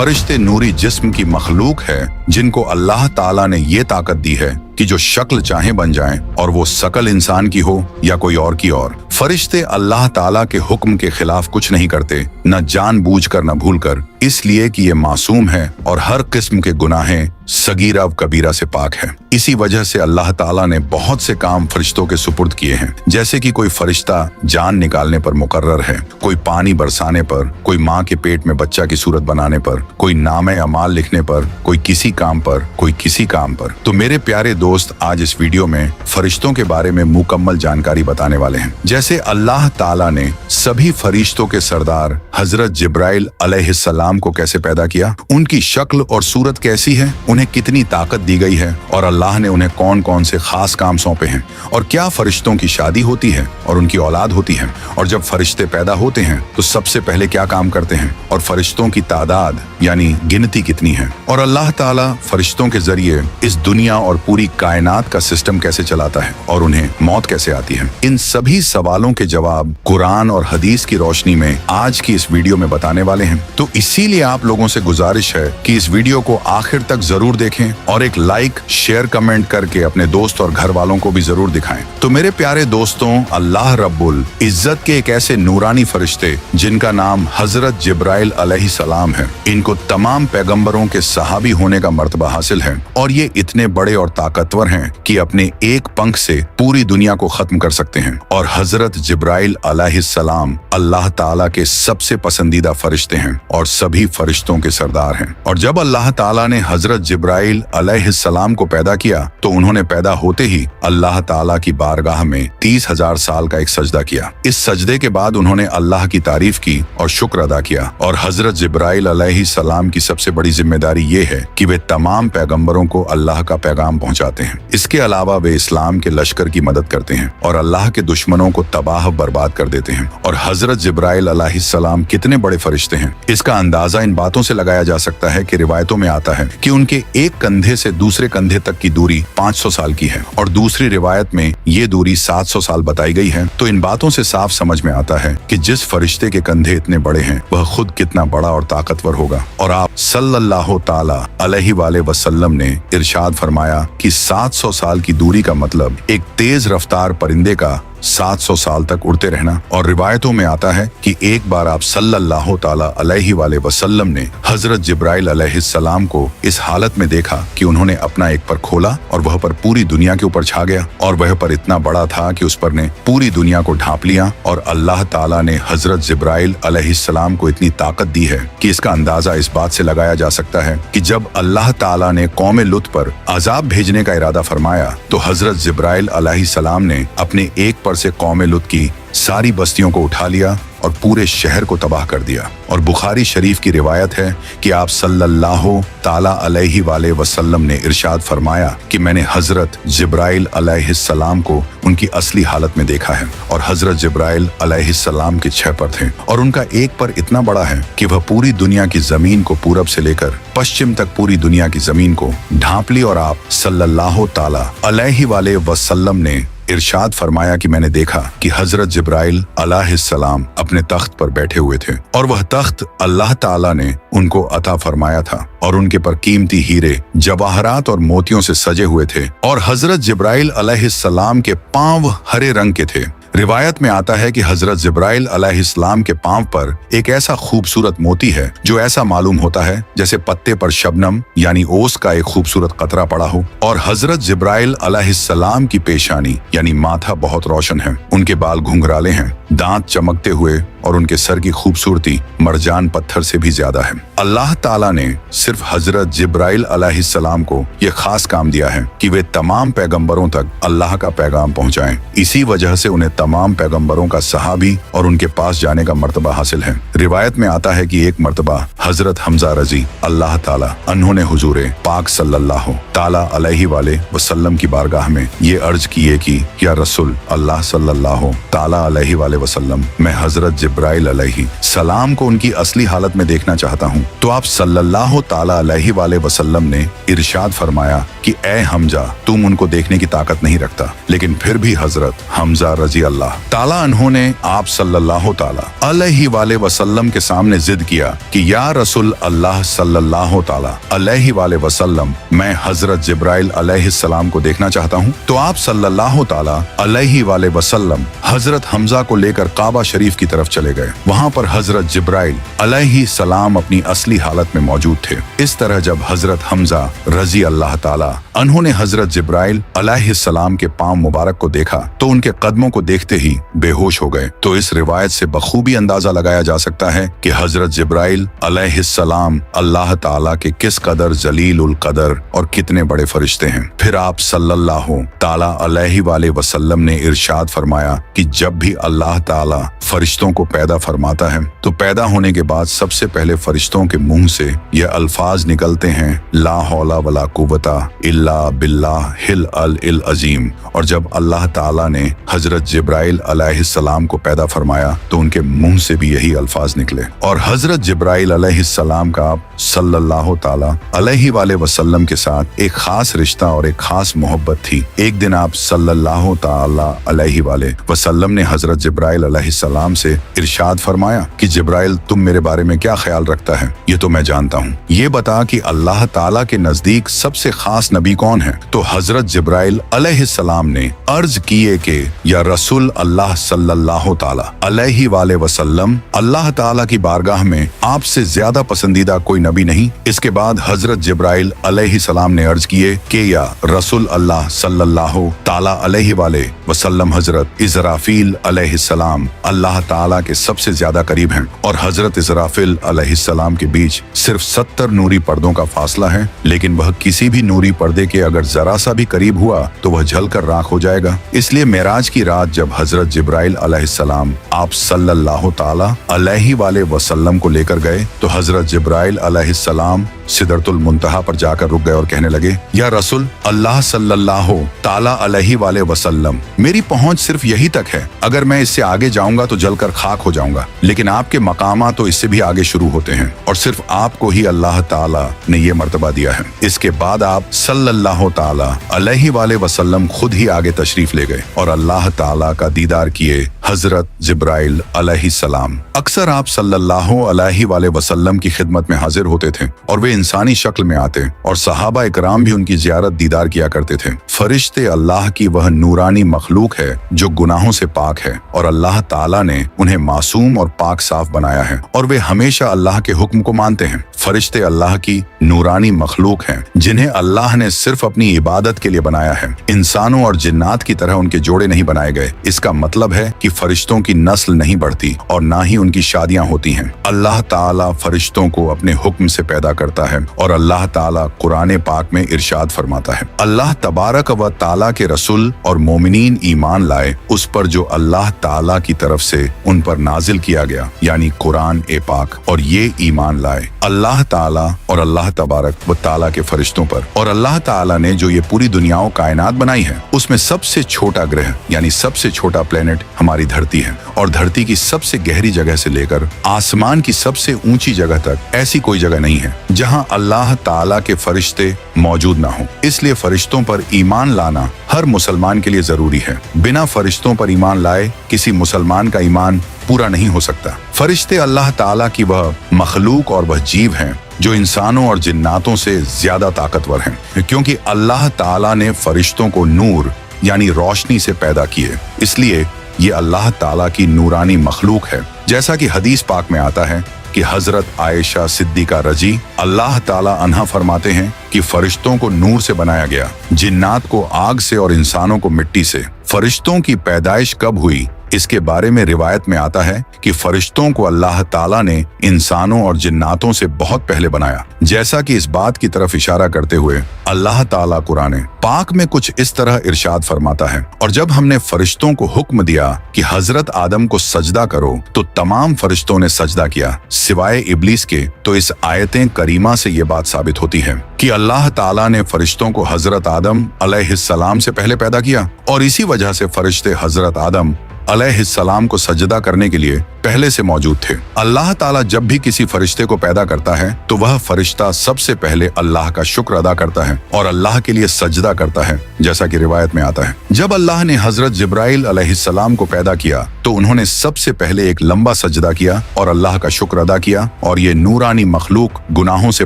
फरिश्ते नूरी जिस्म की मखलूक है जिनको अल्लाह ताला ने ये ताकत दी है कि जो शक्ल चाहे बन जाएं, और वो शकल इंसान की हो या कोई और की और। फरिश्ते अल्लाह ताला के हुक्म के खिलाफ कुछ नहीं करते, न जानबूझकर न भूलकर, इसलिए कि ये मासूम है और हर किस्म के गुनाहें सगीरा व कबीरा से पाक है। इसी वजह से अल्लाह ताला ने बहुत से काम फरिश्तों के सुपुर्द किए हैं, जैसे कि कोई फरिश्ता जान निकालने पर मुकर्रर है, कोई पानी बरसाने पर, कोई माँ के पेट में बच्चा की सूरत बनाने पर, कोई नामे अमाल लिखने पर, कोई किसी काम पर, कोई किसी काम पर। तो मेरे प्यारे दोस्त, आज इस वीडियो में फरिश्तों के बारे में मुकम्मल जानकारी बताने वाले हैं। जैसे अल्लाह ताला ने सभी फरिश्तों के सरदार हजरत जिब्राइल अलैहिस्सलाम को कैसे पैदा किया, उनकी शक्ल और सूरत कैसी है, उन्हें कितनी ताकत दी गई है, और अल्लाह ने उन्हें कौन कौन से खास काम सौंपे हैं, और क्या फरिश्तों की शादी होती है और उनकी औलाद होती है, और जब फरिश्ते पैदा होते हैं तो सबसे पहले क्या काम करते हैं, और फरिश्तों की तादाद यानी गिनती कितनी है, और अल्लाह ताला फरिश्तों के जरिए इस दुनिया और पूरी कायनात का सिस्टम कैसे चलाता है, और उन्हें मौत कैसे आती है। इन सभी सवालों के जवाब कुरान और हदीस की रोशनी में आज की इस वीडियो में बताने वाले हैं। तो इसीलिए आप लोगों से गुजारिश है कि इस वीडियो को आखिर तक जरूर देखें और एक लाइक, शेयर, कमेंट करके अपने दोस्त और घर वालों को भी जरूर दिखाएं। तो मेरे प्यारे दोस्तों, अल्लाह रब्बुल इज्जत के एक ऐसे नूरानी फरिश्ते जिनका नाम हजरत जिब्राइल अलैहिस्सलाम है, इनको तमाम पैगंबरों के सहाबी होने का मर्तबा हासिल है, और ये इतने बड़े और ताकतवर हैं कि अपने एक पंख से पूरी दुनिया को खत्म कर सकते हैं। और हजरत जिब्राइल अलैहिस्सलाम अल्लाह ताला के सबसे पसंदीदा फरिश्ते हैं और सभी फरिश्तों के सरदार हैं। और जब अल्लाह ताला ने हजरत जिब्राइल अलैहिस्सलाम को पैदा किया तो उन्होंने पैदा होते ही अल्लाह ताला की बारगाह में 30,000 साल का एक सजदा किया। इस सजदे के बाद उन्होंने अल्लाह की तारीफ की और शुक्र अदा किया। और हजरत जिब्राइल अलैहिस्सलाम की सबसे बड़ी जिम्मेदारी ये है कि वे तमाम पैगंबरों को अल्लाह का पैगाम पहुंचाते हैं। इसके अलावा वे इस्लाम के लश्कर की मदद करते हैं और अल्लाह के दुश्मनों को तबाह बर्बाद कर देते हैं। और हजरत जिब्राइल अलैहिस्सलाम कितने बड़े फरिश्ते हैं, इसका अंदाजा इन बातों से लगाया जा सकता है कि रिवायतों में आता है कि उनके एक कंधे से दूसरे कंधे तक की दूरी 500 साल की है, और दूसरी रिवायत में ये दूरी 700 साल बताई गई है। तो इन बातों से साफ समझ में आता है कि जिस फरिश्ते के कंधे इतने बड़े हैं वह खुद कितना बड़ा और ताकतवर होगा। और आप सल्लल्लाहु ताला अलैहि वसल्लम ने इरशाद फरमाया कि 700 साल की दूरी का मतलब एक तेज रफ्तार परिंदे का 700 साल तक उड़ते रहना। और रिवायतों में आता है कि एक बार आप सल्लल्लाहु ताला अलैहि वसल्लम ने हजरत जिब्राइल अलैहिस्सलाम को इस हालत में देखा कि उन्होंने अपना एक पर खोला और वह पर पूरी दुनिया के ऊपर छा गया, और वह पर इतना बड़ा था कि उस पर ने पूरी दुनिया को ढांप लिया। और अल्लाह ताला ने हजरत जिब्राइल अलैहिस्सलाम को इतनी ताकत दी है कि इसका अंदाजा इस बात से लगाया जा सकता है कि जब अल्लाह ताला ने कौम लुत पर अजाब भेजने का इरादा फरमाया तो हजरत जिब्राइल अलैहिस्सलाम ने अपने एक पर से कौम लुत की सारी बस्तियों को उठा लिया और पूरे शहर को तबाह कर दिया। और बुखारी शरीफ की रिवायत है कि आप सल्लल्लाहु ताला अलैहि वसल्लम ने इरशाद फरमाया कि मैंने हजरत जिब्राइल अलैहिस्सलाम को उनकी असली हालत में देखा है, और हजरत जिब्राइल अलैहिस्सलाम के 6 पर थे, और उनका एक पर इतना बड़ा है कि वह पूरी दुनिया की जमीन को पूरब से लेकर पश्चिम तक पूरी दुनिया की जमीन को ढांप ली। और आप सल्लल्लाहु ताला अलैहि वसल्लम ने इरशाद फरमाया कि मैंने देखा कि हजरत जिब्राइल अलैहिस्सलाम अपने तख्त पर बैठे हुए थे, और वह तख्त अल्लाह ताला ने उनको अता फरमाया था, और उनके पर कीमती हीरे, जवाहरात और मोतियों से सजे हुए थे। और हजरत जिब्राइल अलैहिस्सलाम के पांव हरे रंग के थे। रिवायत में आता है कि हजरत जिब्राइल अलैहिस्सलाम के पांव पर एक ऐसा खूबसूरत मोती है जो ऐसा मालूम होता है जैसे पत्ते पर शबनम यानी ओस का एक खूबसूरत कतरा पड़ा हो। और हजरत जिब्राइल अलैहिस्सलाम की पेशानी यानी माथा बहुत रोशन है, उनके बाल घुंघराले हैं, दांत चमकते हुए, और उनके सर की खूबसूरती मरजान पत्थर से भी ज्यादा है। अल्लाह ताला ने सिर्फ हजरत जिब्राइल अलैहिस्सलाम को यह खास काम दिया है कि वे तमाम पैगंबरों तक अल्लाह का पैगाम पहुंचाएं। इसी वजह से उन्हें तमाम पैगंबरों का सहाबी और उनके पास जाने का मर्तबा हासिल है। रिवायत में आता है कि एक मर्तबा हजरत हमजा रजी अल्लाह ताला अन्होंने हुजूरे पाक सल्लल्लाहु ताला अलैहि वसल्लम की बारगाह में ये अर्ज किए कि या रसूल अल्लाह सल्लल्लाहु ताला अलैहि वसल्लम, मैं हजरत जिब्राइल अलैहि सलाम को उनकी असली हालत में देखना चाहता हूँ। तो आप सल्लल्लाहु ताला अलैहि वसल्लम ने इरशाद फरमाया कि ए हमजा, तुम उनको देखने की ताकत नहीं रखता। लेकिन फिर भी हजरत हमजा रजी अल्लाह ताला अन्हों ने आप सल्लल्लाहु ताला अलैहि वाले वसल्लम के सामने जिद किया कि या रसूल अल्लाह सल्लल्लाहु ताला अलैहि वाले वसल्लम, मैं हजरत जिब्राइल अलैहिस्सलाम को देखना चाहता हूँ। तो आप सल्लल्लाहु ताला अलैहि वाले वसल्लम हजरत हमजा को लेकर काबा शरीफ की तरफ चले गए। वहाँ पर हजरत जिब्राइल अलैहिस्सलाम अपनी असली हालत में मौजूद थे। इस तरह जब हजरत हमजा रजी अल्लाह ताला उन्होंने हजरत जिब्राइल अलैहिस्सलाम के पांव मुबारक को देखा तो उनके कदमों को देखते ही बेहोश हो गए। तो इस रिवायत से बखूबी अंदाजा लगाया जा सकता है कि हजरत जिब्राइल अलैहिस्सलाम अल्लाह ताला के किस कदर जलील उल कदर और कितने बड़े फरिश्ते हैं। फिर आप सल्लल्लाहु ताला अलैहि वाले वसल्लम ने इरशाद फरमाया कि जब भी अल्लाह ताला फरिश्तों को पैदा फरमाता है तो पैदा होने के बाद सबसे पहले फरिश्तों के मुंह से यह अल्फाज निकलते हैं, ला हौला वला कुव्वता इल्ला बिल्लाह हिल अल इल अजीम। और जब अल्लाह ताला ने हजरत जिब्राइल अलैहिस्सलाम को पैदा फरमाया तो उनके मुंह से भी यही अल्फाज निकले। और हजरत जिब्राइल अलैहिस्सलाम का आप सल्लल्लाहु ताला अलैहि वाले वसल्लम के साथ एक खास रिश्ता और एक खास मोहब्बत थी। एक दिन आप सल्लल्लाहु ताला अलैहि वाले वसल्लम ने हजरत जिब्राइल अलैहिस्सलाम से इरशाद फरमाया कि जिब्राइल, तुम मेरे बारे में क्या ख्याल रखता है, ये तो मैं जानता हूँ। ये बता कि अल्लाह ताला के नजदीक सबसे खास नबी कौन है। तो हजरत जिब्राइल अलैहिस्सलाम ने अर्ज किए कि या रसूल अल्लाह सल्लल्लाहु ताला अलैहि वाले वसल्लम, अल्लाह ताला की बारगाह में आपसे ज्यादा पसंदीदा कोई नबी नहीं। इसके बाद हजरत जिब्राइल अलैहिस्सलाम ने अर्ज किए कि या रसूल अल्लाह सल्लल्लाहु ताला अलैहि वाले वसल्लम, हजरत इज़राफील अलैहिस्सलाम अल्लाह ताला के सबसे ज्यादा करीब हैं और हजरत इज़राफील अलैहिस्सलाम के बीच सिर्फ 70 नूरी पर्दों का फासला है, लेकिन वह किसी भी नूरी पर्दे के अगर जरा सा भी करीब हुआ तो वह जलकर राख हो जाएगा। इसलिए मेराज की रात जब हजरत जिब्राइल अलैहिस्सलाम आप सल्लल्लाहु ताला अलैहि वाले वसल्लम को लेकर गए तो हजरत जिब्राइल अलैहिस्सलाम सिदरतुल मुंतहा पर जाकर रुक गए और कहने लगे, या रसूल अल्लाह सल्लल्लाहु ताला अलैहि वाले वसल्लम, मेरी पहुंच सिर्फ यही तक है, अगर मैं इससे आगे जाऊंगा तो जलकर खाक हो जाऊंगा, लेकिन आपके मकामा तो इससे भी आगे शुरू होते हैं और सिर्फ आपको ही अल्लाह ताला ने ये मर्तबा दिया है। इसके बाद आप सल्लल्लाहु ताला अलैहि वाले वसल्लम खुद ही आगे तशरीफ ले गए और अल्लाह ताला का दीदार किए। हजरत जिब्राइल अलैहिस्सलाम अक्सर आप सल्लल्लाहु अलैहि वाले वसल्लम की खिदमत में हाजिर होते थे और वे इंसानी शक्ल में आते और सहाबा इकराम भी उनकी जियारत दीदार किया करते थे। फरिश्ते अल्लाह की वह नूरानी मखलूक है जो गुनाहों से पाक है और अल्लाह ताला ने उन्हें मासूम और पाक साफ बनाया है और वे हमेशा अल्लाह के हुक्म को मानते हैं। फरिश्ते अल्लाह की नूरानी मखलूक हैं जिन्हें अल्लाह ने सिर्फ अपनी इबादत के लिए बनाया है। इंसानों और जिन्नात की तरह उनके जोड़े नहीं बनाए गए। इसका मतलब है कि फरिश्तों की नस्ल नहीं बढ़ती और ना ही उनकी शादियां होती हैं। अल्लाह ताला फरिश्तों को अपने हुक्म से पैदा करता है और अल्लाह ताला कुरान पाक में इरशाद फरमाता है, अल्लाह तबारक व ताला के रसूल और मोमिनीन ईमान लाए उस पर जो अल्लाह ताला की तरफ से उन पर नाजिल किया गया, यानी कुरान ए पाक, और ये ईमान लाए अल्लाह ताला और अल्लाह तबारक व ताला के फरिश्तों पर। और अल्लाह ताला ने जो ये पूरी दुनिया कायनात बनाई है उसमें सबसे छोटा ग्रह यानी सबसे छोटा प्लेनेट हमारी धरती है और धरती की सबसे गहरी जगह से लेकर आसमान की सबसे ऊंची जगह तक ऐसी कोई जगह नहीं है जहां अल्लाह ताला के फरिश्ते मौजूद ना हो। इसलिए फरिश्तों पर ईमान लाना हर मुसलमान के लिए जरूरी है। बिना फरिश्तों पर ईमान लाए किसी मुसलमान का ईमान पूरा नहीं हो सकता। फरिश्ते अल्लाह ताला की वह मखलूक और वह जीव हैं जो इंसानों और जिन्नातों से ज्यादा ताकतवर हैं, क्योंकि अल्लाह ताला ने फरिश्तों को नूर यानी रोशनी से पैदा किए, इसलिए ये अल्लाह ताला की नूरानी मखलूक है। जैसा कि हदीस पाक में आता है कि हजरत आयशा सिद्दीका रजी अल्लाह ताला अन्हा फरमाते हैं कि फरिश्तों को नूर से बनाया गया, जिन्नात को आग से और इंसानों को मिट्टी से। फरिश्तों की पैदाइश कब हुई इसके बारे में रिवायत में आता है कि फरिश्तों को अल्लाह ताला ने इंसानों और जिन्नातों से बहुत पहले बनाया। जैसा कि इस बात की तरफ इशारा करते हुए अल्लाह ताला कुरान पाक में कुछ इस तरह इरशाद फरमाता है, और जब हमने फरिश्तों को हुक्म दिया कि हजरत आदम को सजदा करो तो तमाम फरिश्तों ने सजदा किया सिवाय इब्लीस के। तो इस आयतें करीमा से ये बात साबित होती है कि अल्लाह ताला ने फरिश्तों को हजरत आदम अलैहिस्सलाम से पहले पैदा किया और इसी वजह से फरिश्ते हजरत आदम अलैहिस्सलाम को सजदा करने के लिए पहले से मौजूद थे। अल्लाह ताला जब भी किसी फरिश्ते को पैदा करता है तो वह फरिश्ता सबसे पहले अल्लाह का शुक्र अदा करता है और अल्लाह के लिए सजदा करता है, जैसा कि रिवायत में आता है। जब अल्लाह ने हजरत जिब्राइल अलैहिस्सलाम को पैदा किया तो उन्होंने सबसे पहले एक लंबा सजदा किया और अल्लाह का शुक्र अदा किया। और ये नूरानी मखलूक गुनाहों से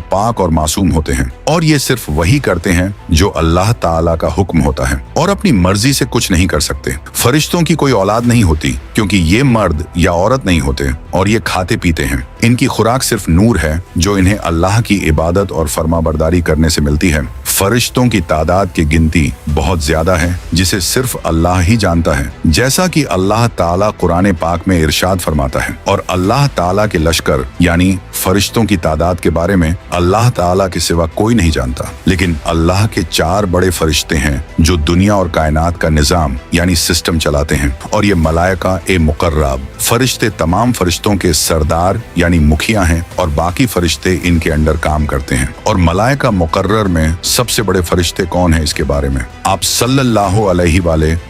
पाक और मासूम होते हैं और ये सिर्फ वही करते हैं जो अल्लाह ताला का हुक्म होता है और अपनी मर्जी से कुछ नहीं कर सकते। फरिश्तों की कोई औलाद नहीं होती क्योंकि ये मर्द या औरत नहीं होते और ये खाते पीते हैं। इनकी खुराक सिर्फ नूर है जो इन्हें अल्लाह की इबादत और फरमाबरदारी करने से मिलती है। फरिश्तों की तादाद की गिनती बहुत ज्यादा है जिसे सिर्फ अल्लाह ही जानता है, जैसा कि अल्लाह ताला कुरान पाक में इरशाद फरमाता है। और अल्लाह ताला के लश्कर यानी फरिश्तों की तादाद के बारे में अल्लाह ताला के सिवा कोई नहीं जानता, लेकिन अल्लाह के 4 बड़े फरिश्ते हैं जो दुनिया और कायनात का निजाम यानी सिस्टम चलाते हैं। और ये मलाइका ए मुकर्रब फरिश्ते तमाम फरिश्तों के सरदार यानी मुखिया हैं और बाकी फरिश्ते इनके अंडर काम करते हैं। और मलाइका मुकर्रर में सबसे बड़े फरिश्ते कौन है, इसके बारे में आप सल्लल्लाहु अलैहि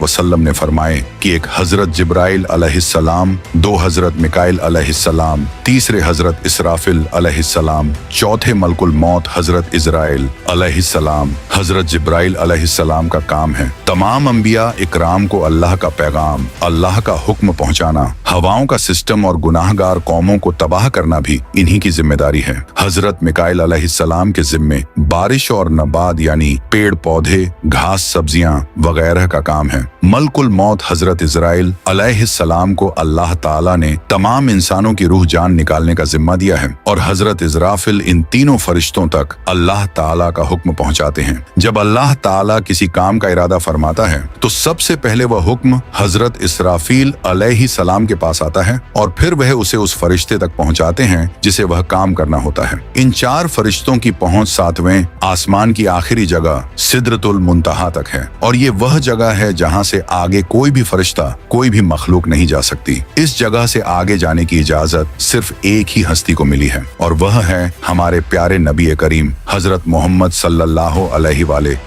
वसल्लम ने फरमाए कि एक हजरत जिब्राइल अलैहिस्सलाम, 2 हजरत मिकाइल अलैहिस्सलाम, तीसरे हजरत इसराफिल अलैहिस्सलाम, चौथे मलकुल मौत हजरत इजराइल अलैहिस्सलाम। हजरत जिब्राइल अलैहिस्सलाम का काम है तमाम अंबिया इकराम को अल्लाह का पैगाम, अल्लाह का हुक्म पहुंचाना। हवाओं का सिस्टम और गुनाहगार कौमों को तबाह करना भी इन्हीं की जिम्मेदारी है। हजरत मिकाइल अलैहिस्सलाम के जिम्मे बारिश और नबात यानी पेड़ पौधे, घास, सब्जियां वगैरह का काम है। मलकुल मौत हजरत इजराइल अलैहिस्सलाम को अल्लाह ताला ने तमाम इंसानों की रूह जान निकालने का जिम्मा दिया है और हजरत इजराफिल इन तीनों फरिश्तों तक अल्लाह ताला का हुक्म पहुंचाते हैं। जब अल्लाह ताला किसी काम का इरादा फरमाता है तो सबसे पहले वह हुक्म हजरत इसराफिल अलैहिस्सलाम के पास आता है और फिर वह उसे उस फरिश्ते तक पहुंचाते हैं जिसे वह काम करना होता है। इन 4 फरिश्तों की पहुंच 7वें आसमान की आखिरी जगह सिदरतुल मुंतहा तक है और ये वह जगह है जहां से आगे कोई भी फरिश्ता, कोई भी मखलूक नहीं जा सकती। इस जगह से आगे जाने की इजाजत सिर्फ एक ही हस्ती को मिली है और वह है हमारे प्यारे नबी करीम हजरत मोहम्मद सल्लल्लाहु अलैहि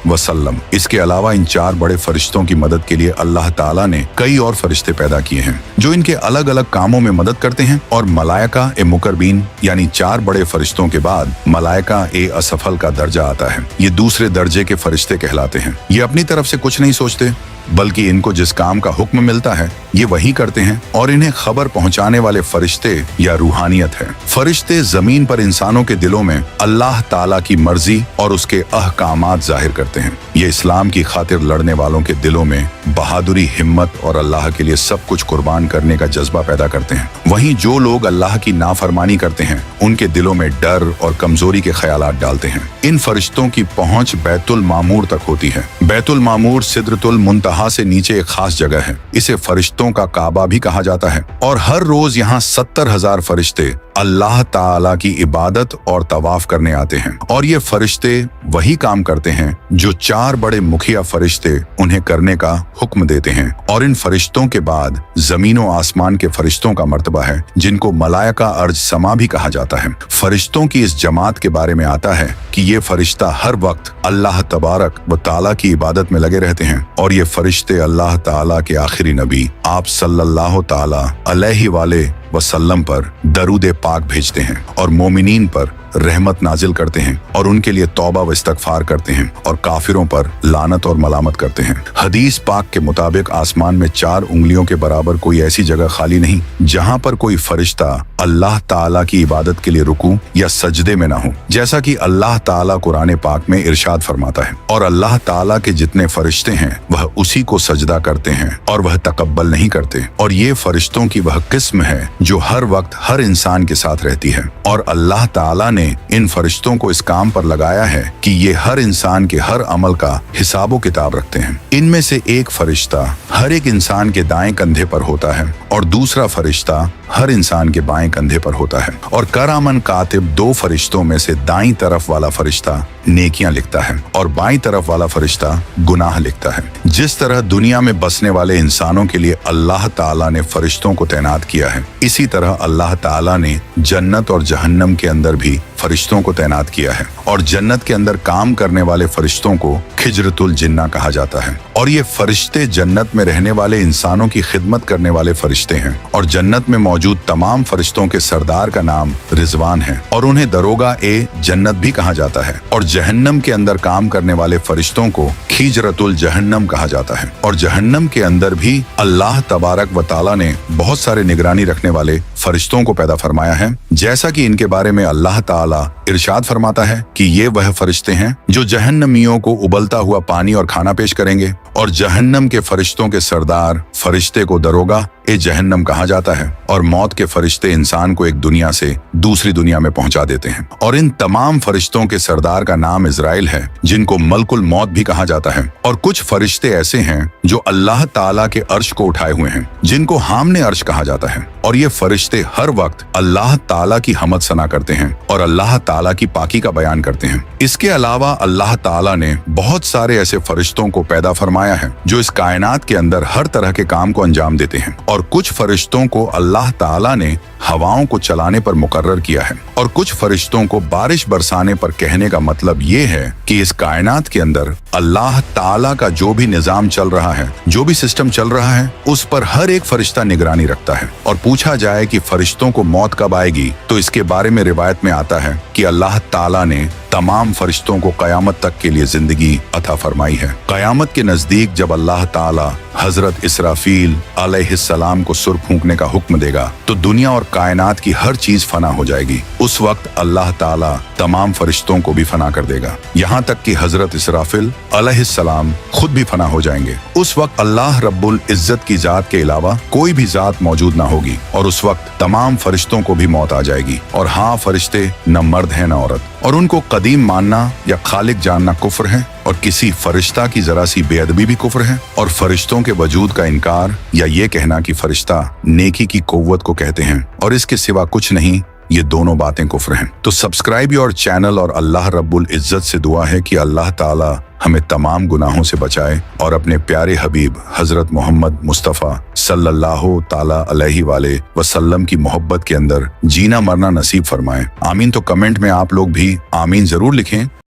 वसल्लम। इसके अलावा इन 4 बड़े फरिश्तों की मदद के लिए अल्लाह ताला ने कई और फरिश्ते पैदा किए हैं जो इनके अलग अलग कामों में मदद करते हैं। और मलाइका ए मुकर्रबीन यानी 4 बड़े फरिश्तों के बाद मलाइका ए असफल का दर्जा आता है। ये दूसरे दर्जे के फरिश्ते कहलाते हैं। ये अपनी तरफ से कुछ नहीं सोचते बल्कि इनको जिस काम का हुक्म मिलता है ये वही करते हैं और इन्हें खबर पहुंचाने वाले फरिश्ते या रूहानियत है। फरिश्ते जमीन पर इंसानों के दिलों में अल्लाह ताला की मर्जी और उसके अहकामात जाहिर करते हैं। ये इस्लाम की खातिर लड़ने वालों के दिलों में बहादुरी, हिम्मत और अल्लाह के लिए सब कुछ कुर्बान करने का जज्बा पैदा करते हैं। वहीं जो लोग अल्लाह की नाफरमानी करते हैं उनके दिलों में डर और कमजोरी के ख्यालात डालते हैं। इन फरिश्तों की पहुंच बैतुल मामूर तक होती है। बैतुल मामूर सिदरतुल मुंतहा से नीचे एक खास जगह है। इसे फरिश्तों का काबा भी कहा जाता है और हर रोज यहाँ 70,000 फरिश्ते अल्लाह ताला की इबादत और तवाफ करने आते हैं। और ये फरिश्ते वही काम करते हैं जो 4 बड़े मुखिया फरिश्ते उन्हें करने का हुक्म देते हैं। और इन फरिश्तों के बाद जमीन व आसमान के फरिश्तों का मर्तबा है जिनको मलाइका अर्ज समा भी कहा जाता है। फरिश्तों की इस जमात के बारे में आता है कि ये फरिश्ता हर वक्त अल्लाह तबारक व ताला की इबादत में लगे रहते हैं और ये फरिश्ते अल्लाह ताला के आखिरी नबी आप सल्लल्लाहु ताला अलैहि वसल्लम पर दरूद पाक भेजते हैं और मोमिनीन पर रहमत नाजिल करते हैं और उनके लिए तौबा व इस्तगफार करते हैं और काफिरों पर लानत और मलामत करते हैं। हदीस पाक के मुताबिक आसमान में 4 उंगलियों के बराबर कोई ऐसी जगह खाली नहीं जहां पर कोई फरिश्ता अल्लाह ताला की इबादत के लिए रुकू या सजदे में ना हो, जैसा कि अल्लाह ताला कुरान पाक में इरशाद फरमाता है। और अल्लाह ताला के जितने फरिश्ते हैं वह उसी को सजदा करते हैं और वह तकब्बल नहीं करते। और ये फरिश्तों की वह किस्म है जो हर वक्त हर इंसान के साथ रहती है और अल्लाह ताला ने इन फरिश्तों को इस काम पर लगाया है कि ये हर इंसान के हर अमल का हिसाबो किताब रखते हैं। इनमें से एक फरिश्ता हर एक इंसान के दाएं कंधे पर होता है और दूसरा फरिश्ता हर इंसान के बाएं कंधे पर होता है। और करामन कातिब 2 फरिश्तों में से दाईं तरफ वाला फरिश्ता नेकियां लिखता है और बाईं तरफ वाला फरिश्ता गुनाह लिखता है। जिस तरह दुनिया में बसने वाले इंसानों के लिए अल्लाह ताला ने फरिश्तों को तैनात किया है, इसी तरह अल्लाह ताला ने जन्नत और जहन्नम के अंदर भी फरिश्तों को तैनात किया है। और जन्नत के अंदर काम करने वाले फरिश्तों को खिजरतुल जिन्ना कहा जाता है। और ये फरिश्ते जन्नत में रहने वाले इंसानों की खिदमत करने वाले फरिश्ते हैं। और जन्नत में मौजूद तमाम फरिश्तों के सरदार का नाम रिजवान है और उन्हें दरोगा ए जन्नत भी कहा जाता है। और जहन्नम के अंदर काम करने वाले फरिश्तों को खिजरतुल जहन्नम कहा जाता है। और जहन्नम के अंदर भी अल्लाह तबारक व ताला ने बहुत सारे निगरानी रखने वाले फरिश्तों को पैदा फरमाया है। जैसा कि इनके बारे में अल्लाह ताला इरशाद फरमाता है कि ये वह फरिश्ते हैं जो जहन्नमियों को उबलता हुआ पानी और खाना पेश करेंगे। और जहन्नम के फरिश्तों के सरदार फरिश्ते को दरोगा ए जहन्नम कहा जाता है। और मौत के फरिश्ते इंसान को एक दुनिया से दूसरी दुनिया में पहुंचा देते हैं। और इन तमाम फरिश्तों के सरदार का नाम इजराइल है, जिनको मलकुल मौत भी कहा जाता है। और कुछ फरिश्ते ऐसे हैं जो अल्लाह ताला के अर्श को उठाए हुए हैं, जिनको हामने अर्श कहा जाता है। और ये फरिश्ते हर वक्त अल्लाह ताला की हमद सना करते हैं और अल्लाह ताला की पाकी का बयान करते हैं। इसके अलावा अल्लाह ताला ने बहुत सारे ऐसे फरिश्तों को पैदा फरमाया है जो इस कायनात के अंदर हर तरह के काम को अंजाम देते हैं। और कुछ फरिश्तों को अल्लाह ताला ने हवाओं को चलाने पर मुकर्रर किया है। और कुछ फरिश्तों को बारिश बरसाने पर कहने का मतलब ये है कि इस कायनात के अंदर अल्लाह ताला का जो भी निजाम चल रहा है, जो भी सिस्टम चल रहा है, उस पर हर एक फरिश्ता निगरानी रखता है। और पूछा जाए कि फरिश्तों को मौत कब आएगी, तो इसके बारे में रिवायत में आता है कि अल्लाह ताला ने तमाम फरिश्तों को कयामत तक के लिए जिंदगी अता फरमाई है। कयामत के नजदीक जब अल्लाह ताला हजरत इसराफील अलैहिस्सलाम को सुर फूंकने का हुक्म देगा तो दुनिया और कायनात की हर चीज फना हो जाएगी। उस वक्त अल्लाह ताला तमाम फरिश्तों को भी फना कर देगा, यहाँ तक कि हजरत इसराफील अलैहिस्सलाम खुद भी फना हो जाएंगे। उस वक्त अल्लाह रब्बुल इज्जत की जात के अलावा कोई भी जात मौजूद ना होगी। और उस वक्त तमाम फरिश्तों को भी मौत आ जाएगी। और हाँ, फरिश्ते न मर्द है न औरत। और उनको कदीम मानना या खालिक जानना कुफ्र है। और किसी फरिश्ता की जरा सी बेअदबी भी कुफ्र है। और फरिश्तों के वजूद का इनकार या ये कहना कि फरिश्ता नेकी की कुव्वत को कहते हैं और इसके सिवा कुछ नहीं, ये दोनों बातें कुफ्र हैं। तो सब्सक्राइब योर चैनल और अल्लाह रब्बुल इज्जत से दुआ है कि अल्लाह ताला हमें तमाम गुनाहों से बचाए और अपने प्यारे हबीब हजरत मोहम्मद मुस्तफ़ा सल्लल्लाहु ताला अलैहि वाले वसल्लम की मोहब्बत के अंदर जीना मरना नसीब फरमाए। आमीन। तो कमेंट में आप लोग भी आमीन जरूर लिखें।